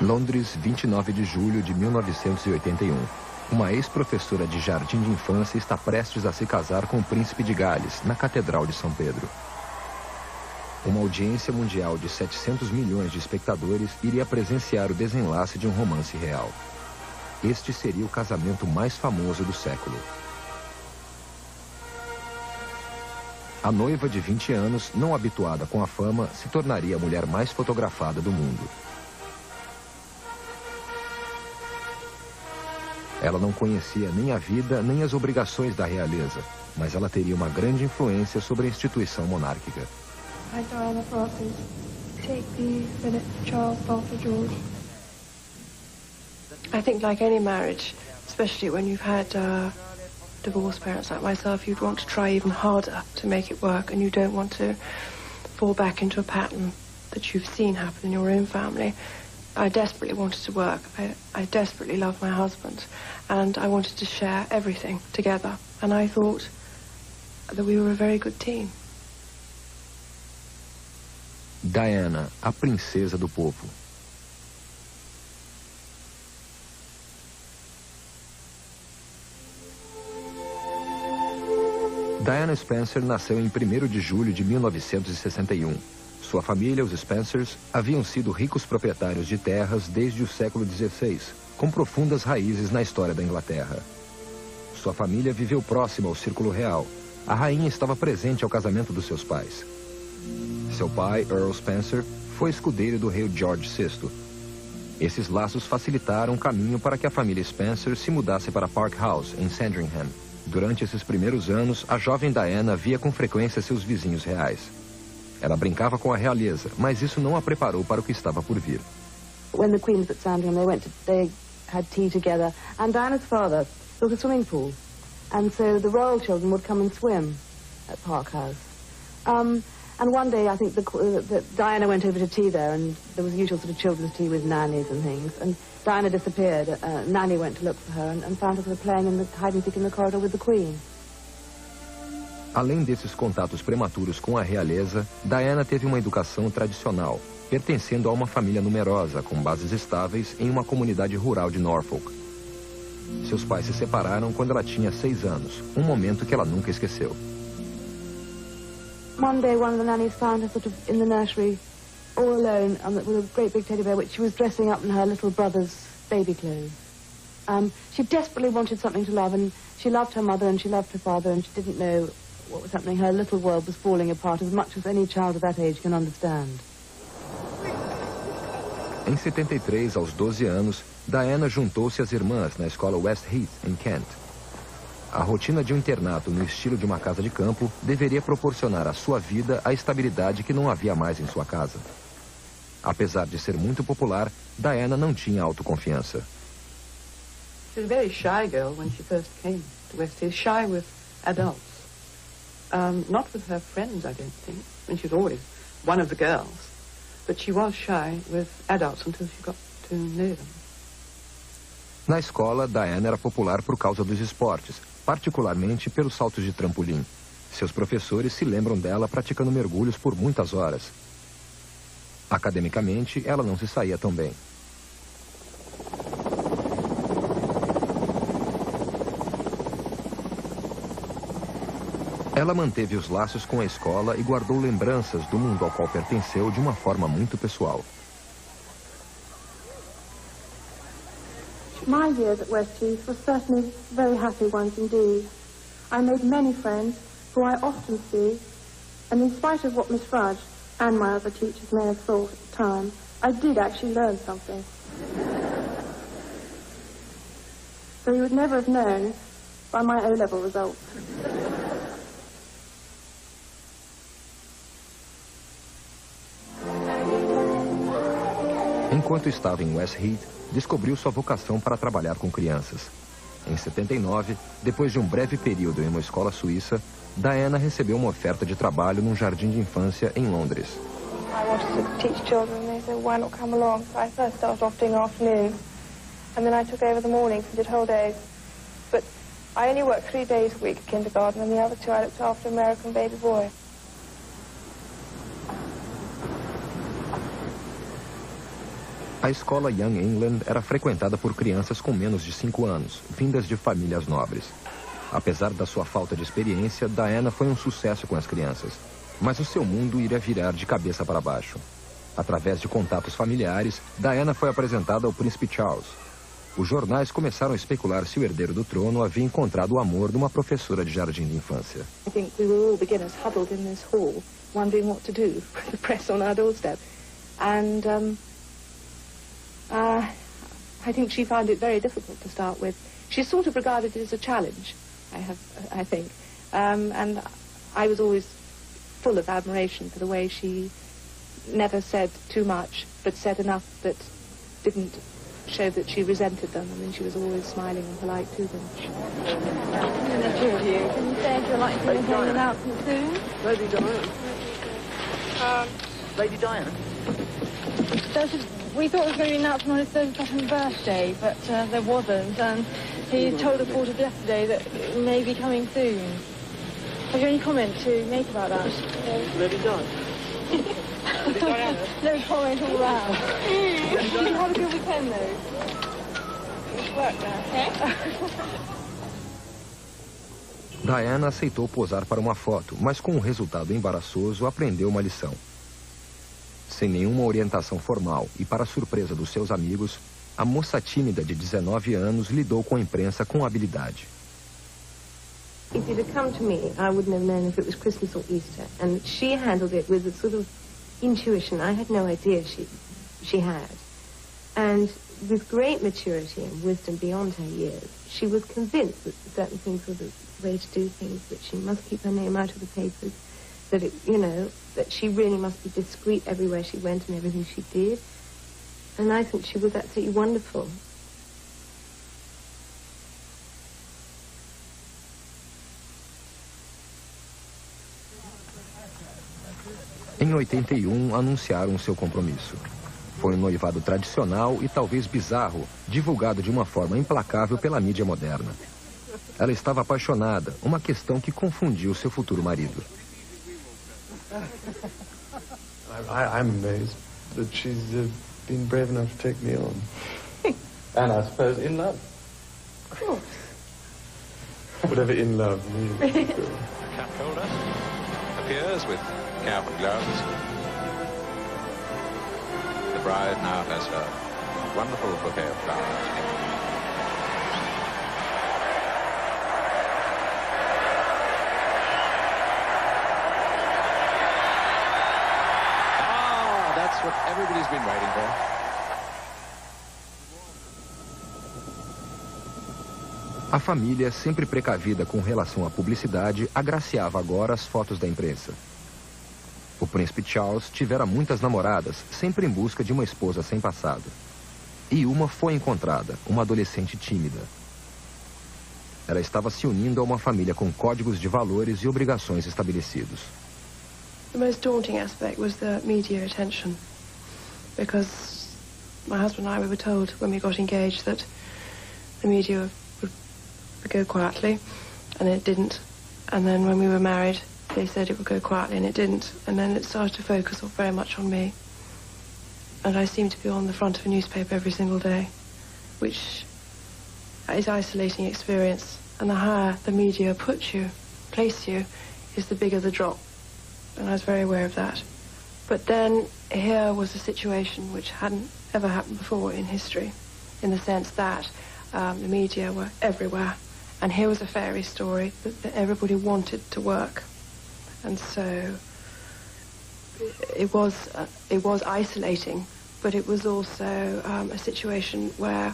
Londres, 29 de julho de 1981. Uma ex-professora de jardim de infância está prestes a se casar com o príncipe de Gales, na Catedral de São Pedro. Uma audiência mundial de 700 milhões de espectadores iria presenciar o desenlace de um romance real. Este seria o casamento mais famoso do século. A noiva de 20 anos, não habituada com a fama, se tornaria a mulher mais fotografada do mundo. Ela não conhecia nem a vida, nem as obrigações da realeza, mas ela teria uma grande influência sobre a instituição monárquica. Hi, Diana Frances. Take the Philip Charles Arthur George. I think like any marriage, especially when you've had divorced parents like myself, you'd want to try even harder to make it work, and you don't want to fall back into a pattern that you've seen happen in your own family. I desperately wanted to work. I desperately loved my husband, and I wanted to share everything together. And I thought that we were a very good team. Diana, a princesa do povo. Diana Spencer nasceu em 1º de julho de 1961. Sua família, os Spencers, haviam sido ricos proprietários de terras desde o século XVI, com profundas raízes na história da Inglaterra. Sua família viveu próxima ao círculo real. A rainha estava presente ao casamento dos seus pais. Seu pai, Earl Spencer, foi escudeiro do rei George VI. Esses laços facilitaram o caminho para que a família Spencer se mudasse para Park House, em Sandringham. Durante esses primeiros anos, a jovem Diana via com frequência seus vizinhos reais. Ela brincava com a realeza, mas isso não a preparou para o que estava por vir. When the Queen was at Sandringham, they had tea together, and Diana's father built a swimming pool, and so the royal children would come and swim at Park House. And one day, I think that Diana went over to tea there, and there was usual sort of children's tea with nannies and things, and Diana disappeared. Nanny went to look for her and found her sort of playing in the hide-and-seek in the corridor with the Queen. Além desses contatos prematuros com a realeza, Diana teve uma educação tradicional, pertencendo a uma família numerosa, com bases estáveis em uma comunidade rural de Norfolk. Seus pais se separaram quando ela tinha 6 anos, um momento que ela nunca esqueceu. One day, one of the nannies found her sort of in the nursery, all alone, with a great big teddy bear, which she was dressing up in her little brother's baby clothes. She desperately wanted something to love, and she loved her mother and she loved her father, and she didn't know what was happening. Her little world was falling apart, as much as any child of that age can understand. Em 73, aos 12 anos, Diana juntou-se às irmãs na escola West Heath, em Kent. A rotina de um internato no estilo de uma casa de campo deveria proporcionar à sua vida a estabilidade que não havia mais em sua casa. Apesar de ser muito popular, Diana não tinha autoconfiança. She was a very shy girl when she first came to West Heath, shy with adults. Not with her friends, I don't think. I mean, she was always one of the girls, but she was shy with adults until she got to know them. Na escola, Diana era popular por causa dos esportes, particularmente pelos saltos de trampolim. Seus professores se lembram dela praticando mergulhos por muitas horas. Academicamente, ela não se saía tão bem. Ela manteve os laços com a escola e guardou lembranças do mundo ao qual pertenceu de uma forma muito pessoal. My years at West Heath were certainly very happy ones indeed. I made many friends who I often see, and in spite of what Miss Fudge and my other teachers may have thought at the time, I did actually learn something. So you would never have known by my O-level results. Enquanto estava em West Heath, descobriu sua vocação para trabalhar com crianças. Em 79, depois de um breve período em uma escola suíça, Diana recebeu uma oferta de trabalho num jardim de infância em Londres. I wanted to teach children, and they said, why not come along? So I first started off doing afternoons, and then I took over the mornings and did whole days. But I only worked 3 days a week at kindergarten, and the other 2 I looked after American baby boy. A escola Young England era frequentada por crianças com menos de 5 anos, vindas de famílias nobres. Apesar da sua falta de experiência, Diana foi um sucesso com as crianças. Mas o seu mundo iria virar de cabeça para baixo. Através de contatos familiares, Diana foi apresentada ao príncipe Charles. Os jornais começaram a especular se o herdeiro do trono havia encontrado o amor de uma professora de jardim de infância. I think we were all beginners huddled in this hall, wondering what to do with the press on our doorstep. And I think she found it very difficult to start with. She sort of regarded it as a challenge, I think. And I was always full of admiration for the way she never said too much, but said enough that didn't show that she resented them. I mean, she was always smiling and polite to them. Can you say if you're likely to make an announcement soon? Lady Diana. Lady Diana. We thought it was going to be announced on his 32nd birthday, but there wasn't. And he told us all yesterday that it may be coming soon. Have you any comment to make about that? Lady Diana. No comment all round. Did you have a good weekend, though? Work now. Diana aceitou posar para uma foto, mas com um resultado embaraçoso, aprendeu uma lição. Sem nenhuma orientação formal e para surpresa dos seus amigos, a moça tímida de 19 anos lidou com a imprensa com habilidade. If it had come to me, I wouldn't have known if it was Christmas or Easter. And she handled it with a sort of intuition I had no idea she had. And with great maturity and wisdom beyond her years, she was convinced that certain things were the way to do things, that she must keep her name out of the papers, that it, you know, that she really must be discreet everywhere she went and everything she did. And I think she was absolutely wonderful. Em 81, anunciaram seu compromisso. Foi um noivado tradicional e talvez bizarro, divulgado de uma forma implacável pela mídia moderna. Ela estava apaixonada, uma questão que confundiu seu futuro marido. I'm amazed that she's been brave enough to take me on. And I suppose in love. Of course. Whatever in love means. Cup holder appears with cap and gloves. The bride now has her wonderful bouquet of flowers. That's what everybody's been waiting for. A família, sempre precavida com relação à publicidade, agraciava agora as fotos da imprensa. O príncipe Charles tivera muitas namoradas, sempre em busca de uma esposa sem passado. E uma foi encontrada, uma adolescente tímida. Ela estava se unindo a uma família com códigos de valores e obrigações estabelecidos. The most daunting aspect was the media attention, because my husband and I were told when we got engaged that the media would go quietly, and it didn't. And then when we were married, they said it would go quietly, and it didn't. And then it started to focus very much on me. And I seemed to be on the front of a newspaper every single day, which is an isolating experience. And the higher the media place you, is the bigger the drop. And I was very aware of that. But then here was a situation which hadn't ever happened before in history, in the sense that the media were everywhere. And here was a fairy story that everybody wanted to work. And so it was isolating, but it was also a situation where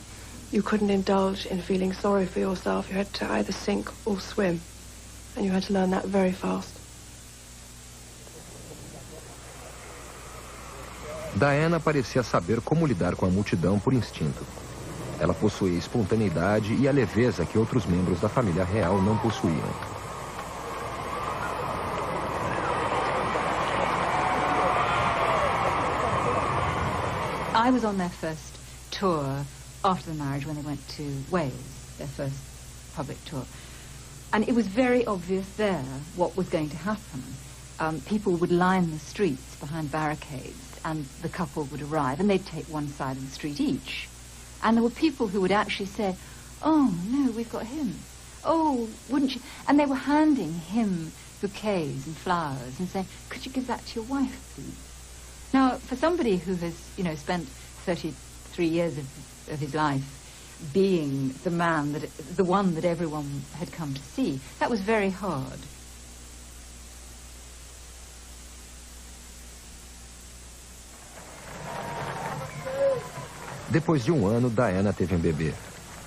you couldn't indulge in feeling sorry for yourself. You had to either sink or swim. And you had to learn that very fast. Diana parecia saber como lidar com a multidão por instinto. Ela possuía espontaneidade e a leveza que outros membros da família real não possuíam. I was on their first tour after the marriage when they went to Wales, their first public tour. And it was very obvious there what was going to happen. People would line the streets behind barricades and the couple would arrive, and they'd take one side of the street each. And there were people who would actually say, "Oh, no, we've got him. Oh, wouldn't you?" And they were handing him bouquets and flowers and saying, "Could you give that to your wife, please?" Now, for somebody who has, you know, spent 33 years of his life being the man, the one that everyone had come to see, that was very hard. Depois de um ano, Diana teve um bebê.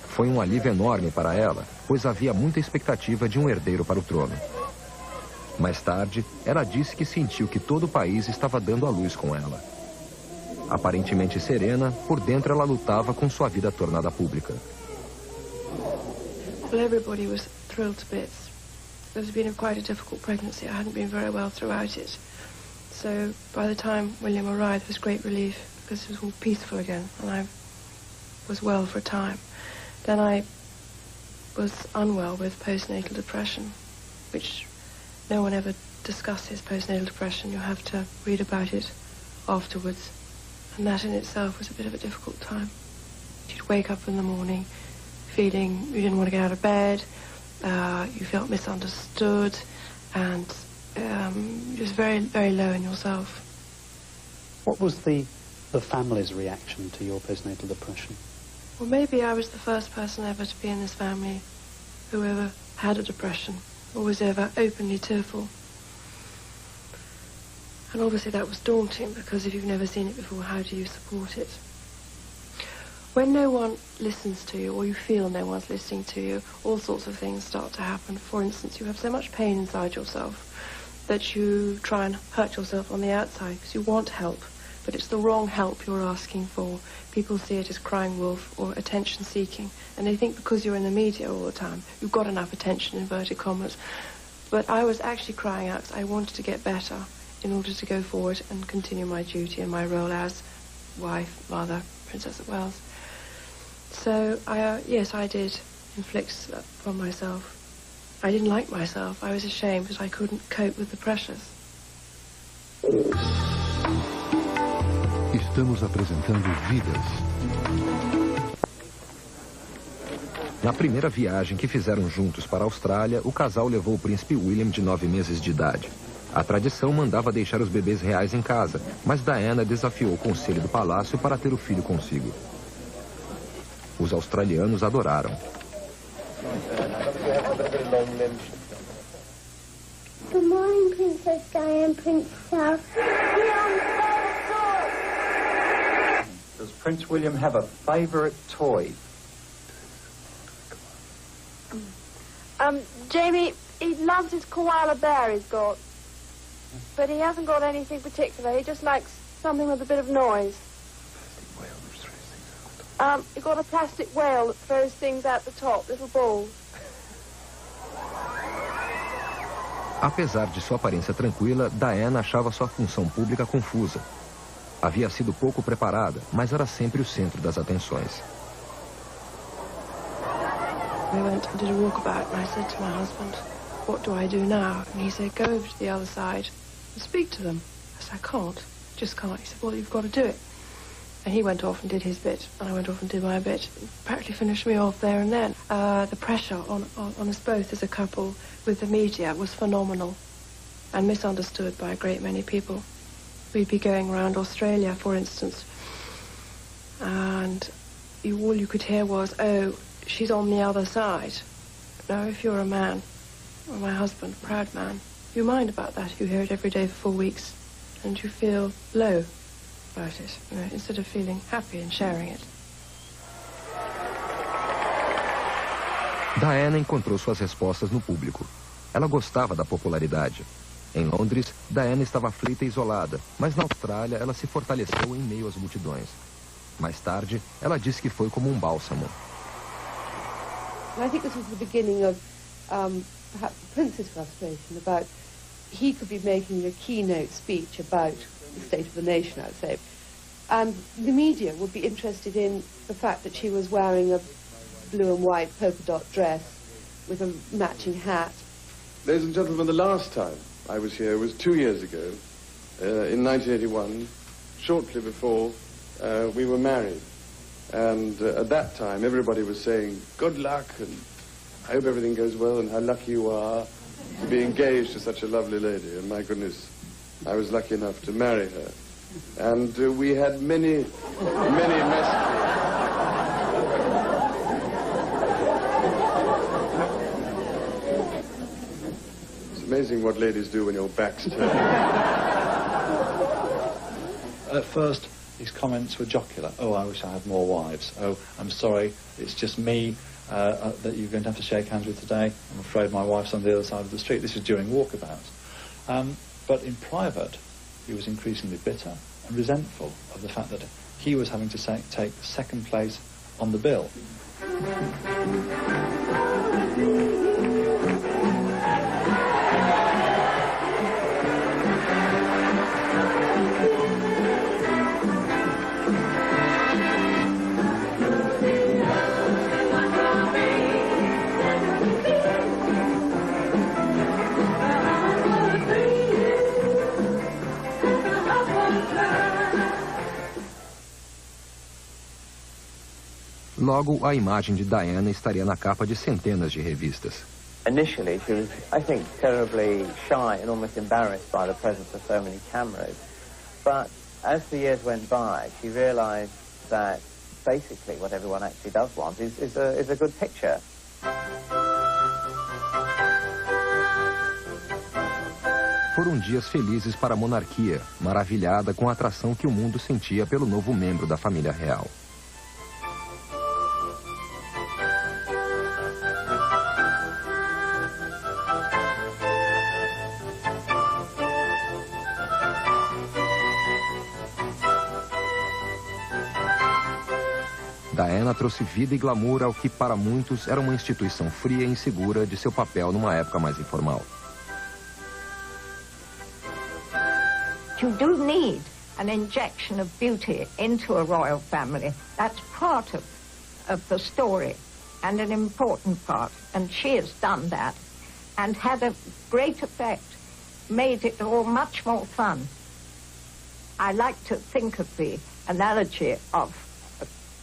Foi um alívio enorme para ela, pois havia muita expectativa de um herdeiro para o trono. Mais tarde, ela disse que sentiu que todo o país estava dando à luz com ela. Aparentemente serena, por dentro ela lutava com sua vida tornada pública. Well, everybody was thrilled to bits. It was been quite a difficult pregnancy. I hadn't been very well throughout it. So by the time William arrived, there was great relief because it was all peaceful again, and I was well for a time. Then I was unwell with postnatal depression, which no one ever discusses postnatal depression. You have to read about it afterwards. And that in itself was a bit of a difficult time. You'd wake up in the morning feeling you didn't want to get out of bed, you felt misunderstood, and just very, very low in yourself. What was the family's reaction to your postnatal depression? Well, maybe I was the first person ever to be in this family who ever had a depression or was ever openly tearful. And obviously that was daunting, because if you've never seen it before, how do you support it? When no one listens to you, or you feel no one's listening to you, all sorts of things start to happen. For instance, you have so much pain inside yourself that you try and hurt yourself on the outside because you want help, but it's the wrong help you're asking for. People see it as crying wolf or attention seeking, and they think because you're in the media all the time, you've got enough attention, inverted commas. But I was actually crying out because I wanted to get better in order to go forward and continue my duty and my role as wife, mother, Princess of Wales. So, yes, I did inflict that upon myself. I didn't like myself. I was ashamed because I couldn't cope with the pressures. Estamos apresentando Vidas. Na primeira viagem que fizeram juntos para a Austrália, o casal levou o príncipe William, de 9 meses de idade. A tradição mandava deixar os bebês reais em casa, mas Diana desafiou o conselho do palácio para ter o filho consigo. Os australianos adoraram. Good morning, Princess Diana, Prince Charles. Does Prince William have a favourite toy? Jamie, he loves his koala bear he's got. But he hasn't got anything particular. He just likes something with a bit of noise. He got a plastic whale that throws things out the top, little balls. Apesar de sua aparência tranquila, Diana achava sua função pública confusa. Havia sido pouco preparada, mas era sempre o centro das atenções. We went and did a walkabout, and I said to my husband, "What do I do now?" And he said, "Go over to the other side and speak to them." I said, "I can't, just can't." He said, "Well, you've got to do it." And he went off and did his bit, and I went off and did my bit. Practically finished me off there and then. The pressure on us both as a couple with the media was phenomenal and misunderstood by a great many people. We'd be going around Australia, for instance, and all you could hear was, "Oh, she's on the other side." Now, if you're a man, or my husband, a proud man, you mind about that. You hear it every day for 4 weeks, and you feel low about it, you know, instead of feeling happy and sharing it. Diana encontrou suas respostas no público. Ela gostava da popularidade. Em Londres, Diana estava aflita e isolada, mas na Austrália ela se fortaleceu em meio às multidões. Mais tarde, ela disse que foi como um bálsamo. I think this was the beginning of perhaps the Prince's frustration about he could be making a keynote speech about the state of the nation, I'd say, and the media would be interested in the fact that she was wearing a blue and white polka dot dress with a matching hat. Ladies and gentlemen, the last time I was here was 2 years ago, in 1981, shortly before we were married. And at that time, everybody was saying, good luck, and I hope everything goes well, and how lucky you are to be engaged to such a lovely lady. And my goodness, I was lucky enough to marry her. And we had many messages. It's amazing what ladies do when your back's turned. At first, his comments were jocular. Oh, I wish I had more wives. Oh, I'm sorry, it's just me that you're going to have to shake hands with today. I'm afraid my wife's on the other side of the street. This is during walkabouts. But in private, he was increasingly bitter and resentful of the fact that he was having to take second place on the bill. Logo, a imagem de Diana estaria na capa de centenas de revistas. Initially, she was, I think, terribly shy and almost embarrassed by the presence of so many cameras. But as the years went by, she realized that basically what everyone actually does want is a good picture. Foram dias felizes para a monarquia, maravilhada com a atração que o mundo sentia pelo novo membro da família real. Diana trouxe vida e glamour ao que para muitos era uma instituição fria e insegura de seu papel numa época mais informal. You do need an injection of beauty into a royal family. That's part of the story and an important part. And she has done that and had a great effect, made it all much more fun. I like to think of the analogy of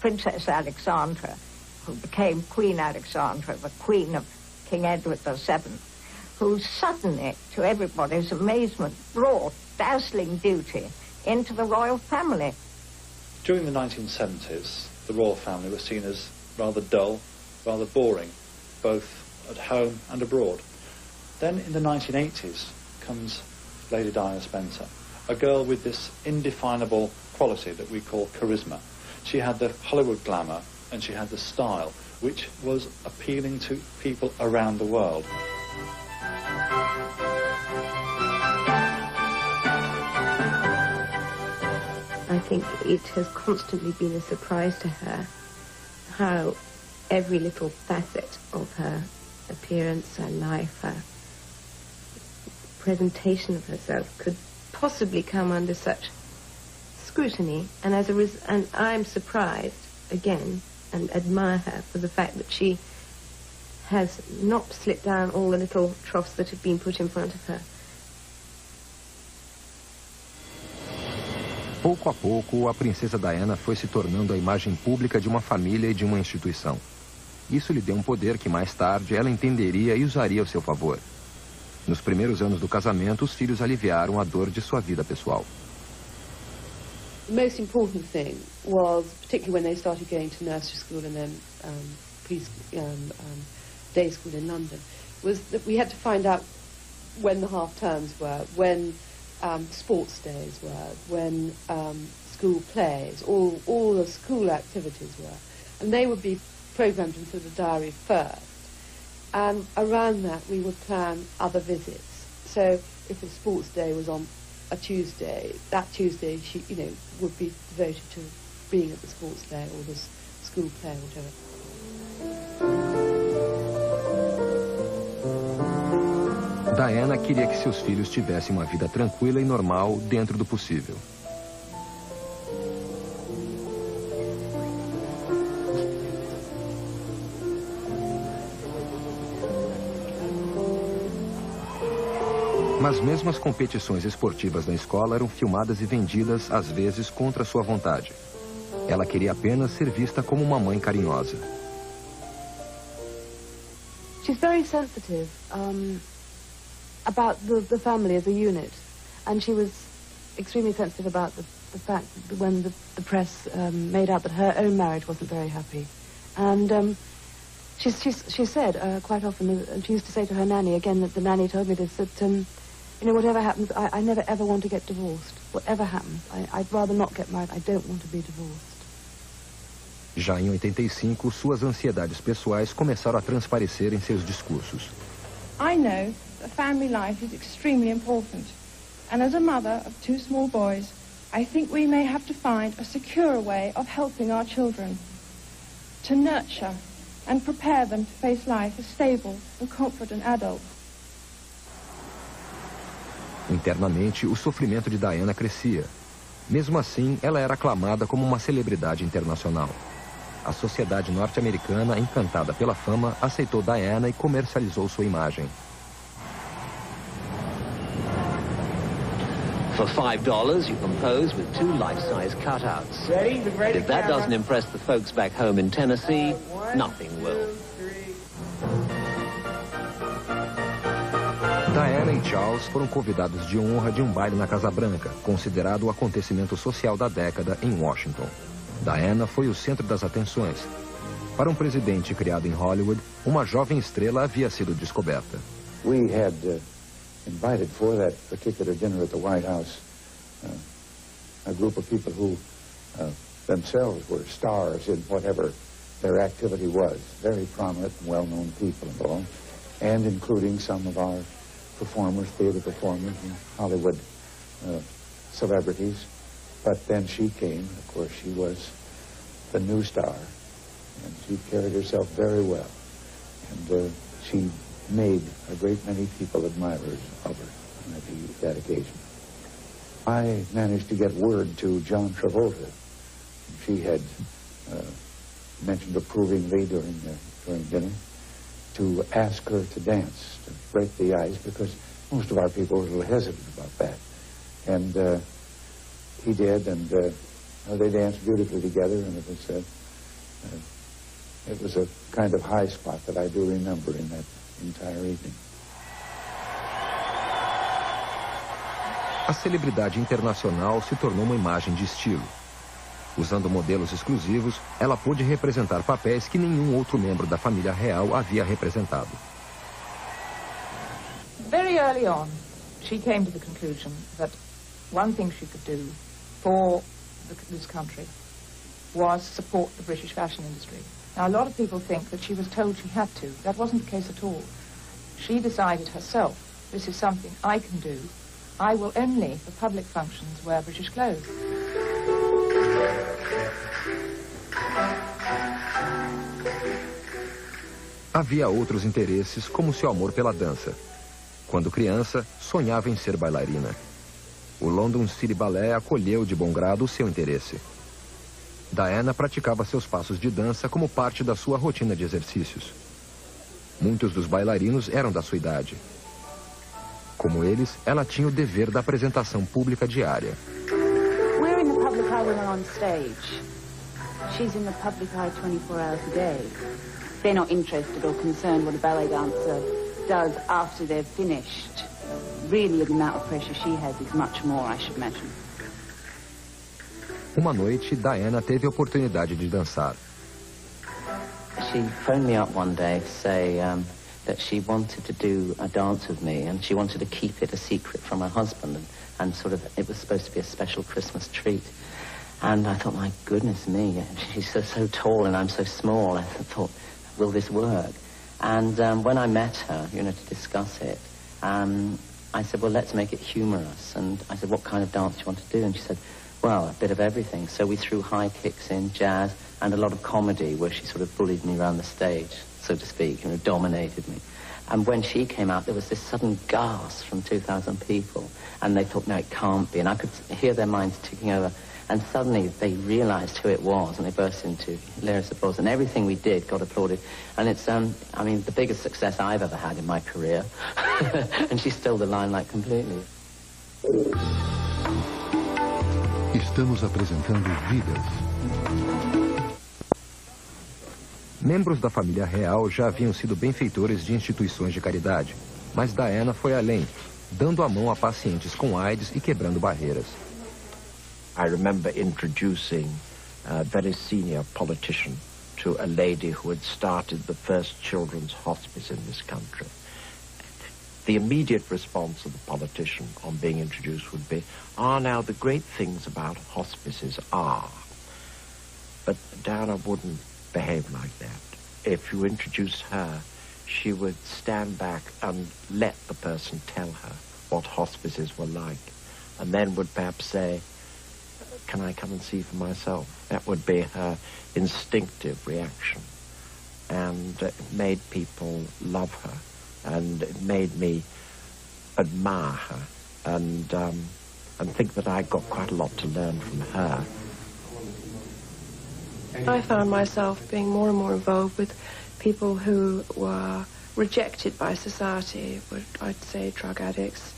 Princess Alexandra, who became Queen Alexandra, the Queen of King Edward VII, who suddenly, to everybody's amazement, brought dazzling beauty into the royal family. During the 1970s, the royal family was seen as rather dull, rather boring, both at home and abroad. Then in the 1980s comes Lady Diana Spencer, a girl with this indefinable quality that we call charisma. She had the Hollywood glamour and she had the style, which was appealing to people around the world. I think it has constantly been a surprise to her how every little facet of her appearance, her life, her presentation of herself could possibly come under such scrutiny, and and I'm surprised again and admire her for the fact that she has not slipped down all the little troughs that have been put in front of her. Pouco a pouco, a princesa Diana foi se tornando a imagem pública de uma família e de uma instituição. Isso lhe deu um poder que mais tarde ela entenderia e usaria ao seu favor. Nos primeiros anos do casamento, os filhos aliviaram a dor de sua vida pessoal. The most important thing was, particularly when they started going to nursery school and then day school in London, was that we had to find out when the half terms were, when sports days were, when school plays, all the school activities were. And they would be programmed into the diary first. And around that we would plan other visits. So if a sports day was on a Tuesday, that Tuesday she, would be devoted to being at the sports day or the school play or whatever. Diana queria que seus filhos tivessem uma vida tranquila e normal dentro do possível. Mas mesmo as competições esportivas na escola eram filmadas e vendidas, às vezes, contra sua vontade. Ela queria apenas ser vista como uma mãe carinhosa. She's very sensitive about the family as a unit. And she was extremely sensitive about the fact that when the press made out that her own marriage wasn't very happy. And she said quite often, and she used to say to her nanny, again, that the nanny told me this, that, you know, whatever happens, I never ever want to get divorced. Whatever happens, I'd rather not get married. I don't want to be divorced. Já em 85, suas ansiedades pessoais começaram a transparecer em seus discursos. I know that family life is extremely important. And as a mother of 2 small boys, I think we may have to find a secure way of helping our children, to nurture and prepare them to face life as stable and confident adults. Internamente, o sofrimento de Diana crescia. Mesmo assim, ela era aclamada como uma celebridade internacional. A sociedade norte-americana, encantada pela fama, aceitou Diana e comercializou sua imagem. For $5, you can pose with 2 life-size cutouts. If that doesn't impress the folks back home in Tennessee, nothing will. Diana e Charles foram convidados de honra de um baile na Casa Branca, considerado o acontecimento social da década em Washington. Diana foi o centro das atenções. Para um presidente criado em Hollywood, uma jovem estrela havia sido descoberta. We had invited for that particular dinner at the White House a group of people who themselves were stars in whatever their activity was. Very prominent and well-known people involved, and including some of our performers, theater performers, and Hollywood celebrities. But then she came, of course, she was the new star, and she carried herself very well. And she made a great many people admirers of her on that occasion. I managed to get word to John Travolta. She had mentioned approvingly during dinner to ask her to dance, to break the ice, because most of our people were a little hesitant about that. And he did, and they danced beautifully together, and it was a kind of high spot that I do remember in that entire evening. A celebridade internacional se tornou uma imagem de estilo. Usando modelos exclusivos, ela pôde representar papéis que nenhum outro membro da família real havia representado. Very early on, she came to the conclusion that one thing she could do for this country was support the British fashion industry. Now, a lot of people think that she was told she had to. That wasn't the case at all. She decided herself, this is something I can do. I will only, for public functions, wear British clothes. Havia outros interesses, como seu amor pela dança. Quando criança, sonhava em ser bailarina. O London City Ballet acolheu de bom grado o seu interesse. Diana praticava seus passos de dança como parte da sua rotina de exercícios. Muitos dos bailarinos eram da sua idade. Como eles, ela tinha o dever da apresentação pública diária. We're in the public eye when we're on stage. She's in the public eye 24 hours a day. They're not interested or concerned what a ballet dancer does after they've finished. Really, the amount of pressure she has is much more, I should imagine. Uma noite, Diana teve a oportunidade de dançar. She phoned me up one day to say that she wanted to do a dance with me, and she wanted to keep it a secret from her husband, and sort of, it was supposed to be a special Christmas treat. And I thought, my goodness me, she's so tall and I'm so small. I thought, will this work? And when I met her, to discuss it, I said, well, let's make it humorous. And I said, what kind of dance do you want to do? And she said, well, a bit of everything. So we threw high kicks in, jazz, and a lot of comedy, where she sort of bullied me around the stage, so to speak, dominated me. And when she came out, there was this sudden gasp from 2,000 people, and they thought, no, it can't be. And I could hear their minds ticking over. And suddenly they realized who it was, and they burst into hilarious applause. And everything we did got applauded. And it's, I mean, the biggest success I've ever had in my career. And she stole the limelight completely. Estamos apresentando Vidas. Membros da família real já haviam sido benfeitores de instituições de caridade, mas Diana foi além, dando a mão a pacientes com AIDS e quebrando barreiras. I remember introducing a very senior politician to a lady who had started the first children's hospice in this country. The immediate response of the politician on being introduced would be, now the great things about hospices are. But Diana wouldn't behave like that. If you introduced her, she would stand back and let the person tell her what hospices were like, and then would perhaps say, can I come and see for myself? That would be her instinctive reaction. And it made people love her, and it made me admire her, and think that I got quite a lot to learn from her. I found myself being more and more involved with people who were rejected by society, I'd say drug addicts,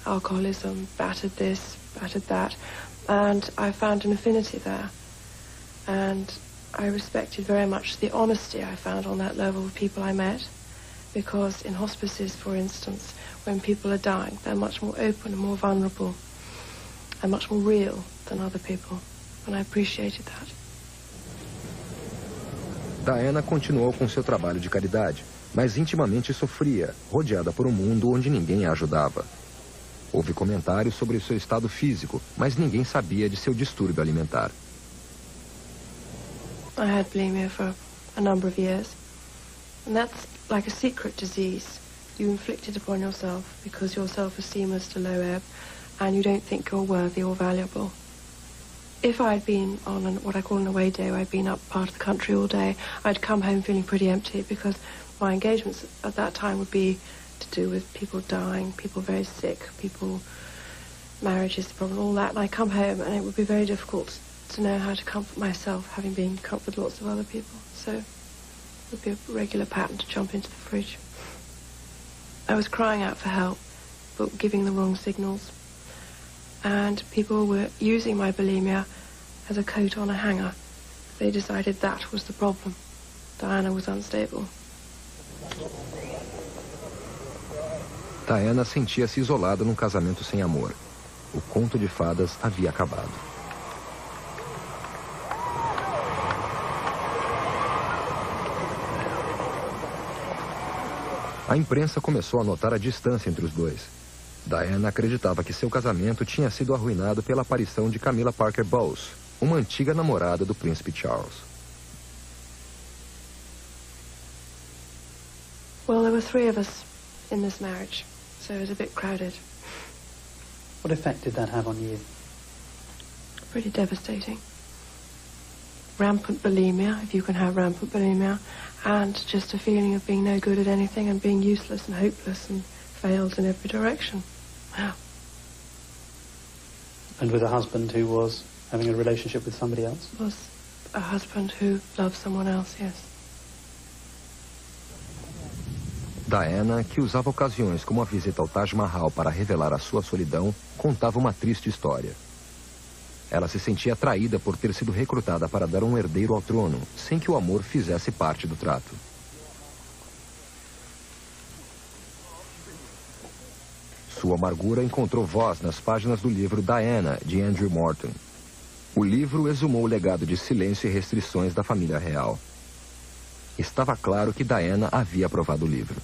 alcoholism, battered this, battered that, and I found an affinity there. And I respected very much the honesty I found on that level of people I met, because in hospices, for instance, when people are dying, they're much more open and more vulnerable and much more real than other people, and I appreciated that. Diana continuou com seu trabalho de caridade, mas intimamente sofria, rodeada por um mundo onde ninguém a ajudava. Houve comentários sobre seu estado físico, mas ninguém sabia de seu distúrbio alimentar. I had bulimia for a number of years, and that's like a secret disease you inflict it upon yourself because your self-esteem is to low ebb and you don't think you're worthy or valuable. If I'd been on what I call an away day, where I'd been up part of the country all day, I'd come home feeling pretty empty because my engagements at that time would be to do with people dying, people very sick, people, marriage is the problem, all that. And I'd come home and it would be very difficult to know how to comfort myself, having been comforted lots of other people. So it would be a regular pattern to jump into the fridge. I was crying out for help, but giving the wrong signals. And people were using my bulimia as a coat on a hanger. They decided that was the problem. Diana was unstable. Diana sentia-se isolada num casamento sem amor. O conto de fadas havia acabado. A imprensa começou a notar a distância entre os dois. Diana acreditava que seu casamento tinha sido arruinado pela aparição de Camilla Parker Bowles, uma antiga namorada do príncipe Charles. Well, there were 3 of us in this marriage, so it was a bit crowded. What effect did that have on you? Pretty devastating. Rampant bulimia, if you can have rampant bulimia, and just a feeling of being no good at anything and being useless and hopeless and failed in every direction. Wow. And with a husband who was having a relationship with somebody else? Was a husband who loved someone else, yes. Diana, que usava ocasiões como a visita ao Taj Mahal para revelar a sua solidão, contava uma triste história. Ela se sentia atraída por ter sido recrutada para dar um herdeiro ao trono, sem que o amor fizesse parte do trato. Sua amargura encontrou voz nas páginas do livro Diana, de Andrew Morton. O livro exumou o legado de silêncio e restrições da família real. Estava claro que Diana havia aprovado o livro.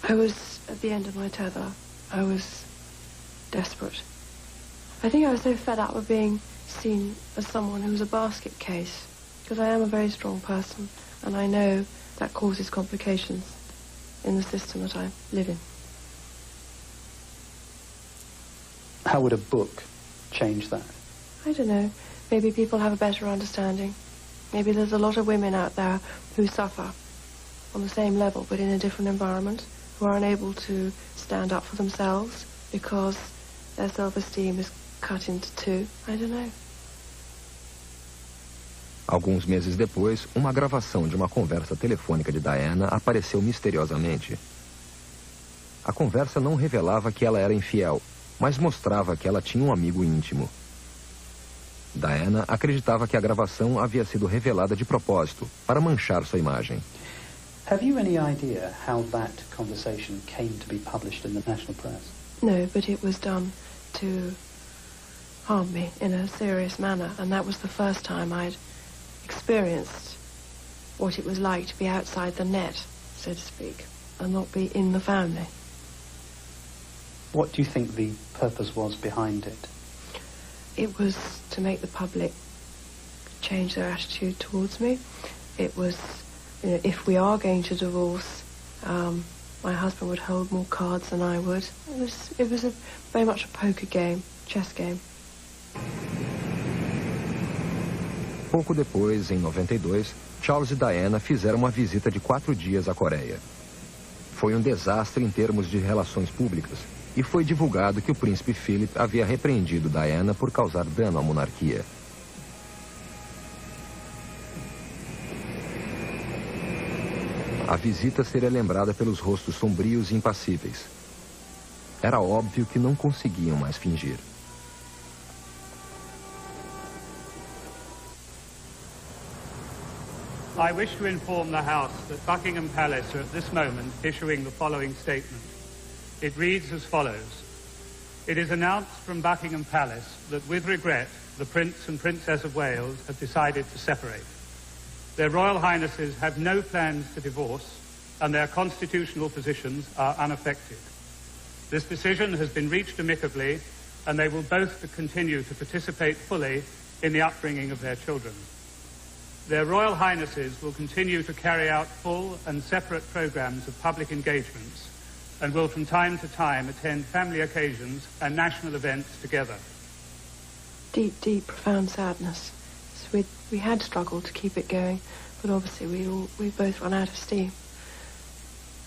I was at the end of my tether. I was desperate. I think I was so fed up with being seen as someone who was a basket case, because I am a very strong person, and I know that causes complications in the system that I live in. How would a book change that? I don't know. Maybe people have a better understanding. Maybe there's a lot of women out there who suffer on the same level but in a different environment, who are unable to stand up for themselves because their self-esteem is cut into two. I don't know. Alguns meses depois, uma gravação de uma conversa telefônica de Diana apareceu misteriosamente. A conversa não revelava que ela era infiel, mas mostrava que ela tinha um amigo íntimo. Diana acreditava que a gravação havia sido revelada de propósito, para manchar sua imagem. Have you any idea how that conversation came to be published in the national press? No, but it was done to harm me in a serious manner, and that was the first time I'd experienced what it was like to be outside the net, so to speak, and not be in the family. What do you think the purpose was behind it? It was to make the public change their attitude towards me. It was, you know, if we are going to divorce, my husband would hold more cards than I would. It was very much a poker game, chess game. Pouco depois, em 92, Charles e Diana fizeram uma visita de 4 dias à Coreia. Foi um desastre em termos de relações públicas, e foi divulgado que o príncipe Philip havia repreendido Diana por causar dano à monarquia. A visita seria lembrada pelos rostos sombrios e impassíveis. Era óbvio que não conseguiam mais fingir. I wish to inform the House that Buckingham Palace are at this moment issuing the following statement. It reads as follows. It is announced from Buckingham Palace that with regret the Prince and Princess of Wales have decided to separate. Their Royal Highnesses have no plans to divorce and their constitutional positions are unaffected. This decision has been reached amicably and they will both continue to participate fully in the upbringing of their children. Their Royal Highnesses will continue to carry out full and separate programs of public engagements and will from time to time attend family occasions and national events together. Deep, deep, profound sadness. So we had struggled to keep it going, but obviously we both run out of steam.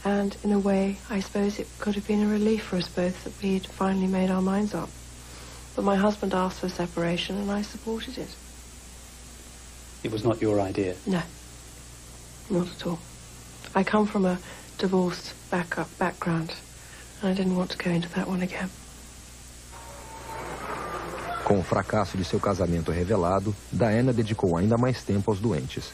And in a way, I suppose it could have been a relief for us both that we'd finally made our minds up. But my husband asked for separation and I supported it. It was not your idea? No, not at all. I come from a divorced background, and I didn't want to go into that one again. Com o fracasso de seu casamento revelado, Diana dedicou ainda mais tempo aos doentes.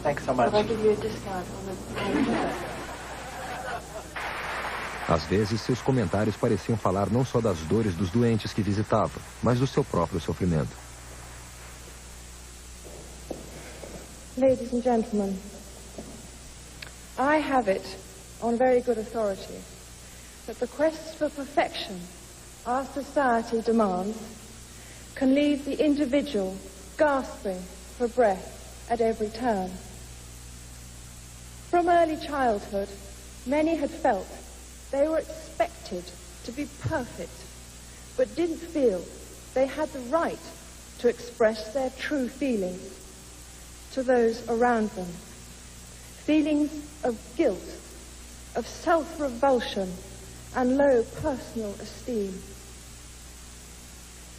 Thanks so much. I'll give you a discount on the... Às vezes, seus comentários pareciam falar não só das dores dos doentes que visitava, mas do seu próprio sofrimento. Ladies and gentlemen, I have it on very good authority that the quest for perfection our society demands can leave the individual gasping for breath at every turn. From early childhood, many had felt they were expected to be perfect, but didn't feel they had the right to express their true feelings to those around them. Feelings of guilt, of self-revulsion, and low personal esteem.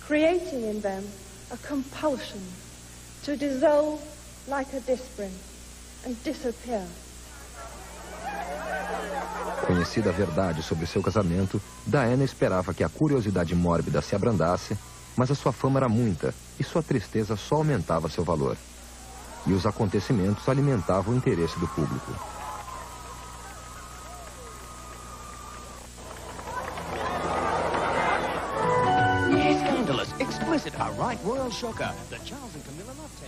Creating in them a compulsion to dissolve like a disprin and disappear. Conhecida a verdade sobre seu casamento, Diana esperava que a curiosidade mórbida se abrandasse, mas a sua fama era muita e sua tristeza só aumentava seu valor. E os acontecimentos alimentavam o interesse do público.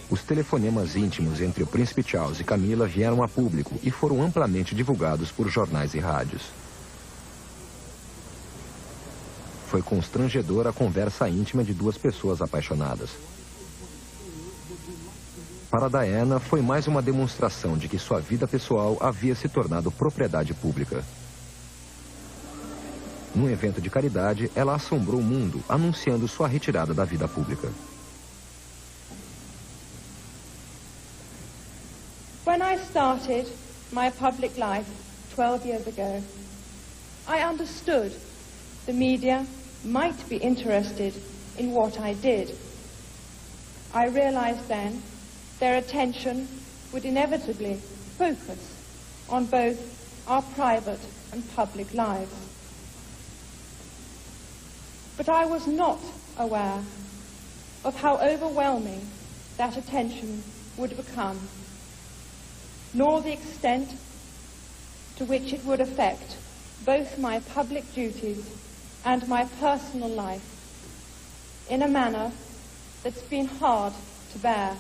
Os telefonemas íntimos entre o príncipe Charles e Camila vieram a público e foram amplamente divulgados por jornais e rádios. Foi constrangedora a conversa íntima de duas pessoas apaixonadas. Para Diana, foi mais uma demonstração de que sua vida pessoal havia se tornado propriedade pública. Num evento de caridade, ela assombrou o mundo, anunciando sua retirada da vida pública. When I started my public life 12 years ago, I understood the media might be interested in what I did. I realized then their attention would inevitably focus on both our private and public lives. But I was not aware of how overwhelming that attention would become, nor the extent to which it would affect both my public duties and my personal life in a manner that's been hard to bear.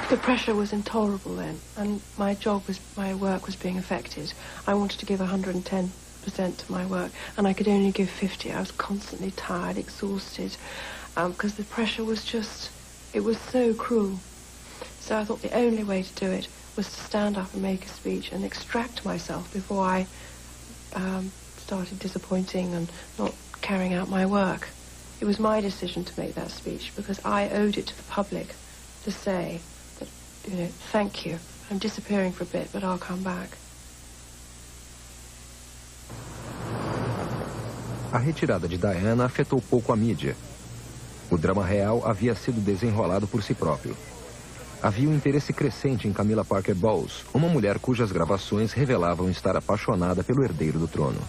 The pressure was intolerable then, and my work was being affected. I wanted to give 110% to my work, and I could only give 50. I was constantly tired, exhausted, because the pressure was just, it was so cruel. So I thought the only way to do it was to stand up and make a speech and extract myself before I started disappointing and not carrying out my work. It was my decision to make that speech because I owed it to the public to say that, you know, thank you. I'm disappearing for a bit, but I'll come back. A retirada de Diana afetou pouco a mídia. O drama real havia sido desenrolado por si próprio. Havia um interesse crescente em Camilla Parker Bowles, uma mulher cujas gravações revelavam estar apaixonada pelo herdeiro do trono.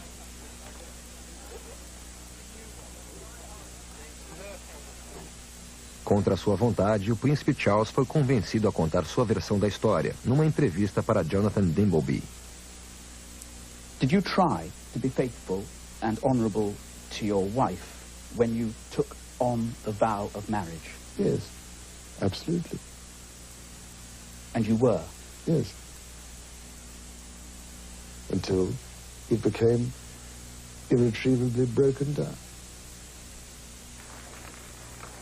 Contra sua vontade, o príncipe Charles foi convencido a contar sua versão da história, numa entrevista para Jonathan Dimbleby. Did you try to be faithful and honourable to your wife when you took on the vow of marriage? Yes, absolutely. And you were? Yes. Until it became irretrievably broken down.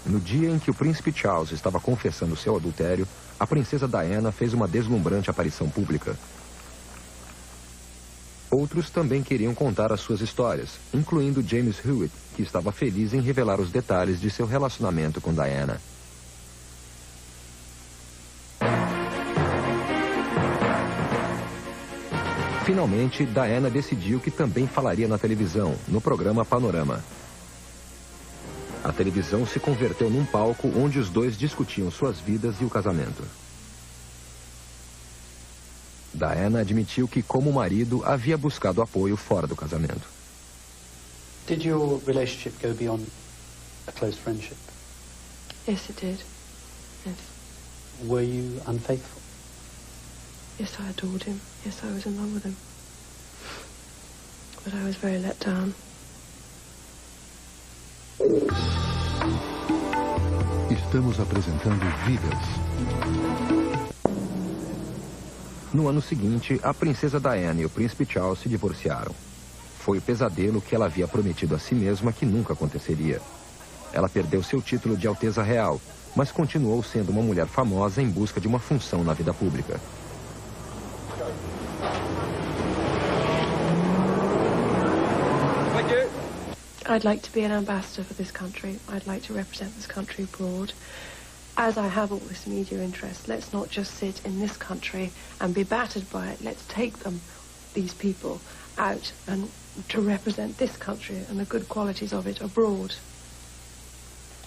No dia em que o príncipe Charles estava confessando seu adultério, a princesa Diana fez uma deslumbrante aparição pública. Outros também queriam contar as suas histórias, incluindo James Hewitt, que estava feliz em revelar os detalhes de seu relacionamento com Diana. Finalmente, Diana decidiu que também falaria na televisão, no programa Panorama. A televisão se converteu num palco onde os dois discutiam suas vidas e o casamento. Diana admitiu que, como marido, havia buscado apoio fora do casamento. Did your relationship go beyond a close friendship? Yes, it did. Yes. Were you unfaithful? Yes, I adored him. Yes, I was in love with him. But I was very let down. Estamos apresentando Vidas. No ano seguinte, a princesa Diana e o príncipe Charles se divorciaram. Foi o pesadelo que ela havia prometido a si mesma que nunca aconteceria. Ela perdeu seu título de Alteza Real, mas continuou sendo uma mulher famosa em busca de uma função na vida pública. I'd like to be an ambassador for this country. I'd like to represent this country abroad. As I have all this media interest, let's not just sit in this country and be battered by it. Let's take them, these people, out and to represent this country and the good qualities of it abroad.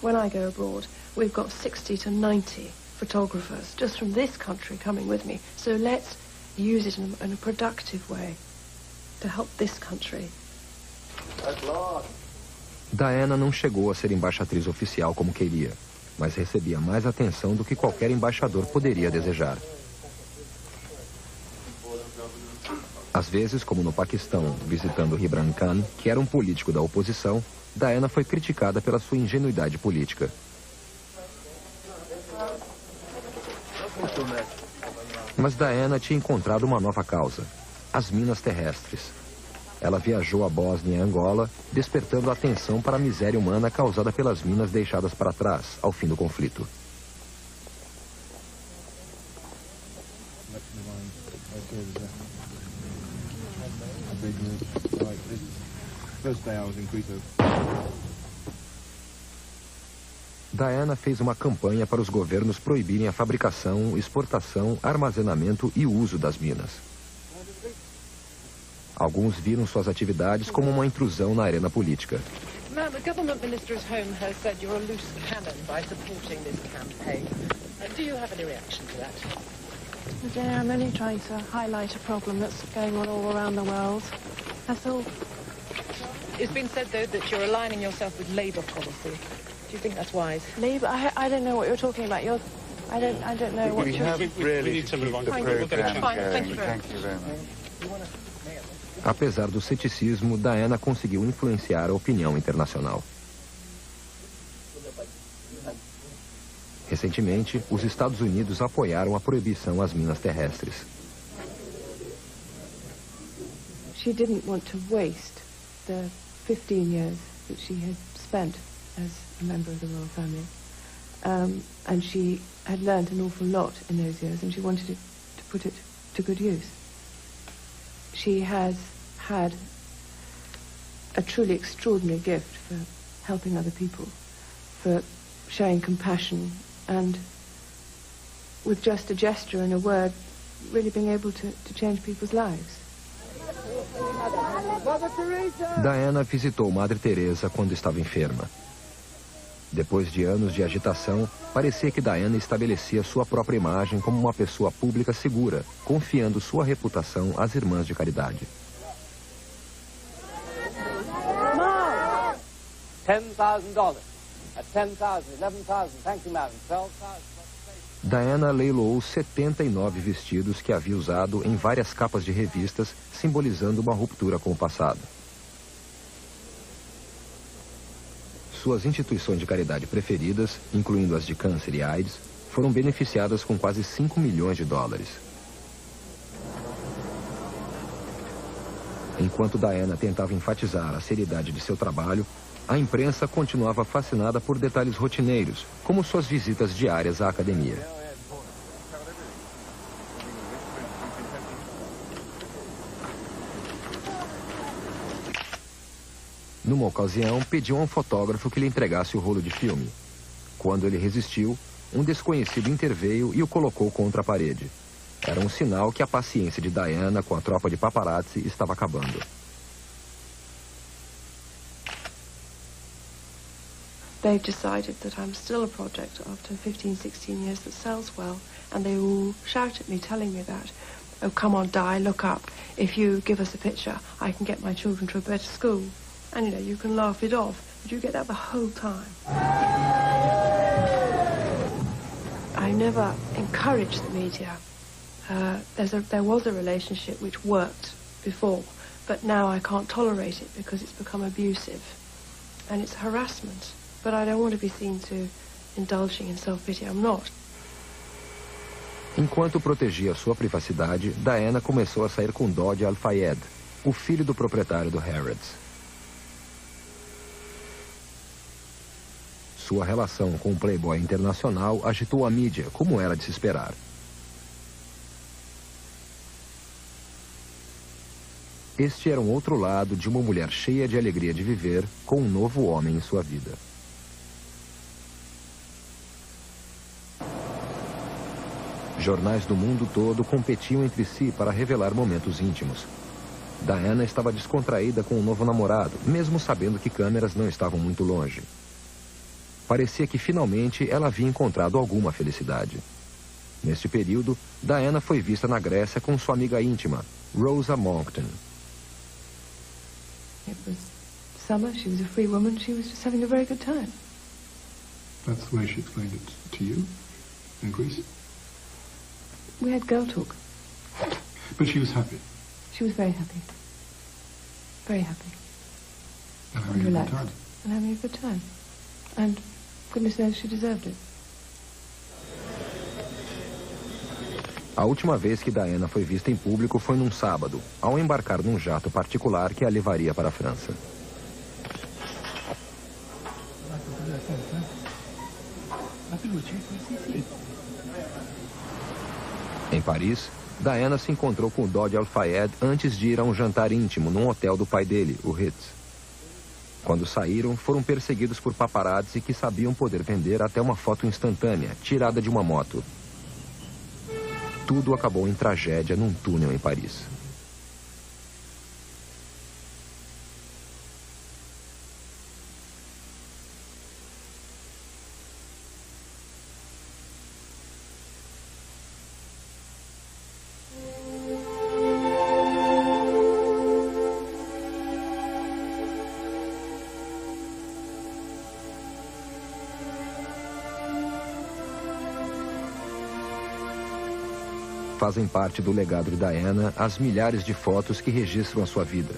When I go abroad, we've got 60 to 90 photographers just from this country coming with me. So let's use it in a productive way to help this country. Diana não chegou a ser embaixatriz oficial como queria, mas recebia mais atenção do que qualquer embaixador poderia desejar. Às vezes, como no Paquistão, visitando Imran Khan, que era um político da oposição, Diana foi criticada pela sua ingenuidade política. Mas Diana tinha encontrado uma nova causa: as minas terrestres. Ela viajou à Bósnia e Angola, despertando a atenção para a miséria humana causada pelas minas deixadas para trás ao fim do conflito. Diana fez uma campanha para os governos proibirem a fabricação, exportação, armazenamento e uso das minas. Alguns viram suas atividades como uma intrusão na arena política. Ma'am, the government minister's home has said you're a loose cannon by supporting this campaign. Do you have any reaction to that? Today I'm only trying to highlight a problem that's going on all around the world. That's all. It's been said, though, that you're aligning yourself with Labour policy. Do you think that's wise? Labour? I don't know what you're talking about. I don't know what you're... We need to move on to the program. Thank you very much. Apesar do ceticismo, Diana conseguiu influenciar a opinião internacional. Recentemente, os Estados Unidos apoiaram a proibição às minas terrestres. She didn't want to waste the 15 years that she had spent as a member of the royal family. And she had learned an awful lot in those years, and she wanted to put it to good use. She has had a truly extraordinary gift for helping other people, for showing compassion, and with just a gesture and a word, really being able to change people's lives. Diana visitou Madre Teresa quando estava enferma. Depois de anos de agitação, parecia que Diana estabelecia sua própria imagem como uma pessoa pública segura, confiando sua reputação às irmãs de caridade. $10,000. At 10,000, 11,000. Thank you, madam. 12,000. Diana leiloou 79 vestidos que havia usado em várias capas de revistas, simbolizando uma ruptura com o passado. Suas instituições de caridade preferidas, incluindo as de câncer e AIDS, foram beneficiadas com quase $5 milhões. Enquanto Diana tentava enfatizar a seriedade de seu trabalho, a imprensa continuava fascinada por detalhes rotineiros, como suas visitas diárias à academia. Numa ocasião, pediu a um fotógrafo que lhe entregasse o rolo de filme. Quando ele resistiu, um desconhecido interveio e o colocou contra a parede. Era um sinal que a paciência de Diana com a tropa de paparazzi estava acabando. They've decided that I'm still a project after 15, 16 years that sells well, and they all shout at me, telling me that, oh, come on, Di, look up. If you give us a picture, I can get my children to a better school. And, you know, you can laugh it off, but you get that the whole time. I never encouraged the media. There was a relationship which worked before, but now I can't tolerate it because it's become abusive. And it's harassment. But I don't want to be seen to indulging in self-pity. I'm not. Enquanto protegia sua privacidade, Diana começou a sair com Dodi Al-Fayed, o filho do proprietário do Harrods. Sua relação com o playboy internacional agitou a mídia, como era de se esperar. Este era um outro lado de uma mulher cheia de alegria de viver, com um novo homem em sua vida. Jornais do mundo todo competiam entre si para revelar momentos íntimos. Diana estava descontraída com o novo namorado, mesmo sabendo que câmeras não estavam muito longe. Parecia que finalmente ela havia encontrado alguma felicidade. Neste período, Diana foi vista na Grécia com sua amiga íntima, Rosa Monckton. It was summer, she was a free woman, she was just having a very good time. That's the way she explained it to you in Greece? We had girl talk. But she was happy. She was very happy. Very happy. And having a good time. And having a good time. And goodness knows she deserved it. A última vez que Diana foi vista em público foi num sábado, ao embarcar num jato particular que a levaria para a França. Em Paris, Diana se encontrou com Dodi Al-Fayed antes de ir a um jantar íntimo num hotel do pai dele, o Ritz. Quando saíram, foram perseguidos por paparazzi que sabiam poder vender até uma foto instantânea, tirada de uma moto. Tudo acabou em tragédia num túnel em Paris. Fazem parte do legado de Diana as milhares de fotos que registram a sua vida.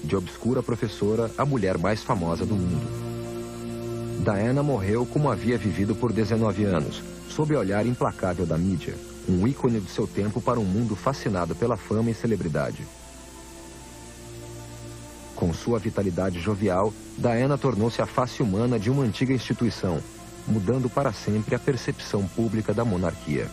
De obscura professora à mulher mais famosa do mundo. Diana morreu como havia vivido por 19 anos, sob o olhar implacável da mídia, um ícone do seu tempo para um mundo fascinado pela fama e celebridade. Com sua vitalidade jovial, Diana tornou-se a face humana de uma antiga instituição, mudando para sempre a percepção pública da monarquia.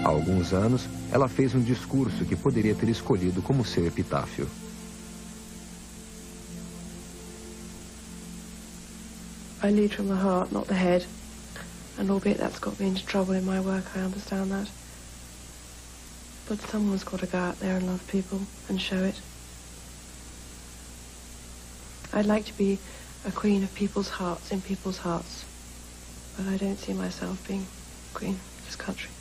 Há alguns anos, ela fez um discurso que poderia ter escolhido como seu epitáfio. I lead from the heart, not the head. And albeit that's got me into trouble in my work, I understand that. But someone's got to go out there and love people and show it. I'd like to be a queen of people's hearts, in people's hearts. But I don't see myself being queen of this country.